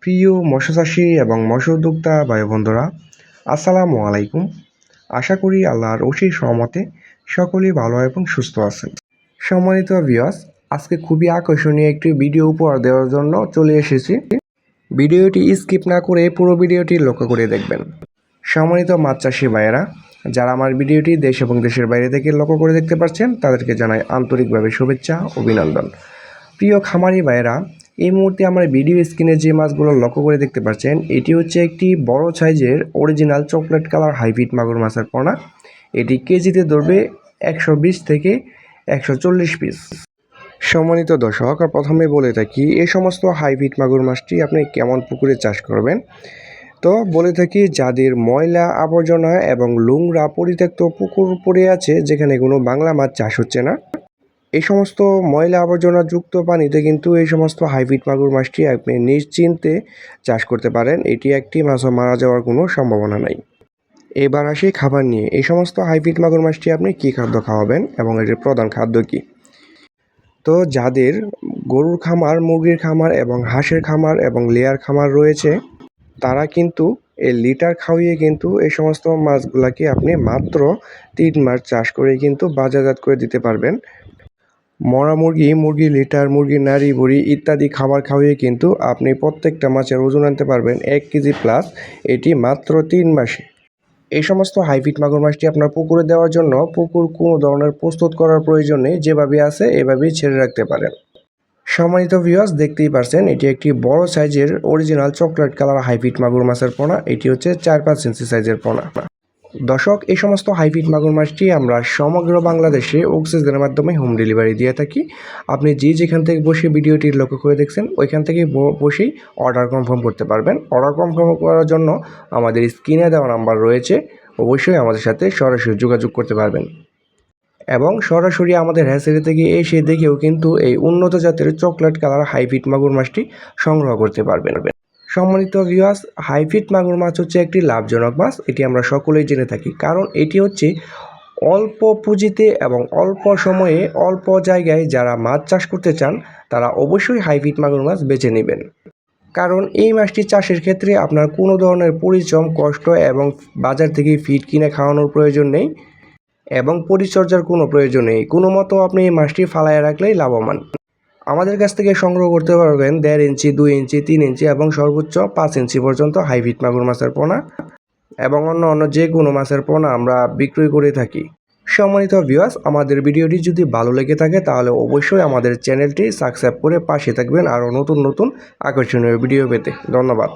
প্রিয় মৎস্যচাষী এবং মৎস্য উদ্যোক্তা ভাই বন্ধুরা, আসসালামু আলাইকুম। আশা করি আল্লাহর অশেষ রহমতে সকলেই ভালো এবং সুস্থ আছেন। সম্মানিত ভিউয়ার্স, আজকে খুবই আকর্ষণীয় একটি ভিডিও উপহার দেওয়ার জন্য চলে এসেছি। ভিডিওটি স্কিপ না করে পুরো ভিডিওটি লক্ষ্য করে দেখবেন। সম্মানিত মাছ চাষি ভাইয়েরা, যারা আমার ভিডিওটি দেশ এবং দেশের বাইরে থেকে লক্ষ্য করে দেখতে পাচ্ছেন, তাদেরকে জানাই আন্তরিকভাবে শুভেচ্ছা, অভিনন্দন। প্রিয় খামারি ভাইয়েরা, এই মুহূর্তে আমার ভিডিও স্ক্রিনে যে মাছগুলো লক্ষ্য করে দেখতে পাচ্ছেন, এটি হচ্ছে একটি বড় সাইজের অরিজিনাল চকলেট কালার হাইব্রিড মাগুর মাছের পোনা। এটি কেজিতে ধরবে 120 থেকে 140 পিস। সম্মানিত দর্শক, প্রথমে বলে থাকি এই সমস্ত হাইব্রিড মাগুর মাছটি আপনি কেমন পুকুরে চাষ করবেন। তো বলে থাকি, যাদের ময়লা আবর্জনা এবং নোংরা পরিত্যক্ত পুকুর পড়ে আছে, যেখানে কোনো বাংলা মাছ চাষ হচ্ছে না, এই সমস্ত ময়লা আবর্জনা যুক্ত পানিতে কিন্তু এই সমস্ত হাইব্রিড মাগুর মাছটি আপনি নিশ্চিন্তে চাষ করতে পারেন। এটি একটি মাছও মারা যাওয়ার কোনো সম্ভাবনা নাই। এবার আসি খাবার নিয়ে। এই সমস্ত হাইব্রিড মাগুর মাছটি আপনি কী খাদ্য খাওয়াবেন এবং এটির প্রধান খাদ্য কী। তো যাদের গরুর খামার, মুরগির খামার এবং হাঁসের খামার এবং লেয়ার খামার রয়েছে, তারা কিন্তু এই লিটার খাওয়িয়ে কিন্তু এই সমস্ত মাছগুলাকে আপনি মাত্র 3 মাস চাষ করে কিন্তু বাজারজাত করে দিতে পারবেন। মরা মুরগি, মুরগির লিটার, মুরগির নাড়ি ভুড়ি ইত্যাদি খাবার খাওয়িয়ে কিন্তু আপনি প্রত্যেকটা মাছের ওজন আনতে পারবেন 1 কেজি প্লাস, এটি মাত্র 3 মাসে। এই সমস্ত হাইব্রিড মাগুর মাছটি আপনার পুকুরে দেওয়ার জন্য পুকুর কোনো ধরনের প্রস্তুত করার প্রয়োজন নেই, যেভাবে আছে এভাবেই ছেড়ে রাখতে পারেন। সম্মানিত ভিউয়ার্স, দেখতেই পারছেন এটি একটি বড় সাইজের অরিজিনাল চকলেট কালার হাইব্রিড মাগুর মাছের পোনা। এটি হচ্ছে 4-5 ইঞ্চি সাইজের পোনা। দর্শক, এই সমস্ত হাইব্রিড মাগুর মাছটি আমরা সমগ্র বাংলাদেশে অক্সিজেনের মাধ্যমে হোম ডেলিভারি দিয়ে থাকি। আপনি যেখান থেকে বসে ভিডিওটি লক্ষ্য করে দেখছেন, ওইখান থেকে বসেই অর্ডার কনফার্ম করতে পারবেন। অর্ডার কনফার্ম করার জন্য আমাদের স্ক্রিনে দেওয়া নাম্বার রয়েছে, অবশ্যই আমাদের সাথে সরাসরি যোগাযোগ করতে পারবেন এবং সরাসরি আমাদের হ্যাচারি থেকে এসে দেখেও কিন্তু এই উন্নত জাতের চকলেট কালার হাইব্রিড মাগুর মাছটি সংগ্রহ করতে পারবেন। সম্মানিত ভিউয়ার্স, হাইব্রিড মাগুর মাছ হচ্ছে একটি লাভজনক মাছ, এটি আমরা সকলেই জেনে থাকি। কারণ এটি হচ্ছে অল্প পুঁজিতে এবং অল্প সময়ে অল্প জায়গায় যারা মাছ চাষ করতে চান, তারা অবশ্যই হাইব্রিড মাগুর মাছ বেছে নেবেন। কারণ এই মাছটি চাষের ক্ষেত্রে আপনার কোনো ধরনের পরিশ্রম, কষ্ট এবং বাজার থেকে ফিড কিনে খাওয়ানোর প্রয়োজন নেই এবং পরিচর্যার কোনো প্রয়োজন নেই। কোনো মতো আপনি এই মাছটি ফালাইয়া রাখলেই লাভবান। আমাদের কাছ থেকে সংগ্রহ করতে পারবেন 1.5 ইঞ্চি, 2 ইঞ্চি, 3 ইঞ্চি এবং সর্বোচ্চ 5 ইঞ্চি পর্যন্ত হাইব্রিড মাগুর মাছের পোনা এবং অন্য যে কোনো মাছের পোনা আমরা বিক্রয় করে থাকি। সম্মানিত ভিউয়ার্স, আমাদের ভিডিওটি যদি ভালো লেগে থাকে তাহলে অবশ্যই আমাদের চ্যানেলটি সাবস্ক্রাইব করে পাশে থাকবেন আরও নতুন নতুন আকর্ষণীয় ভিডিও পেতে। ধন্যবাদ।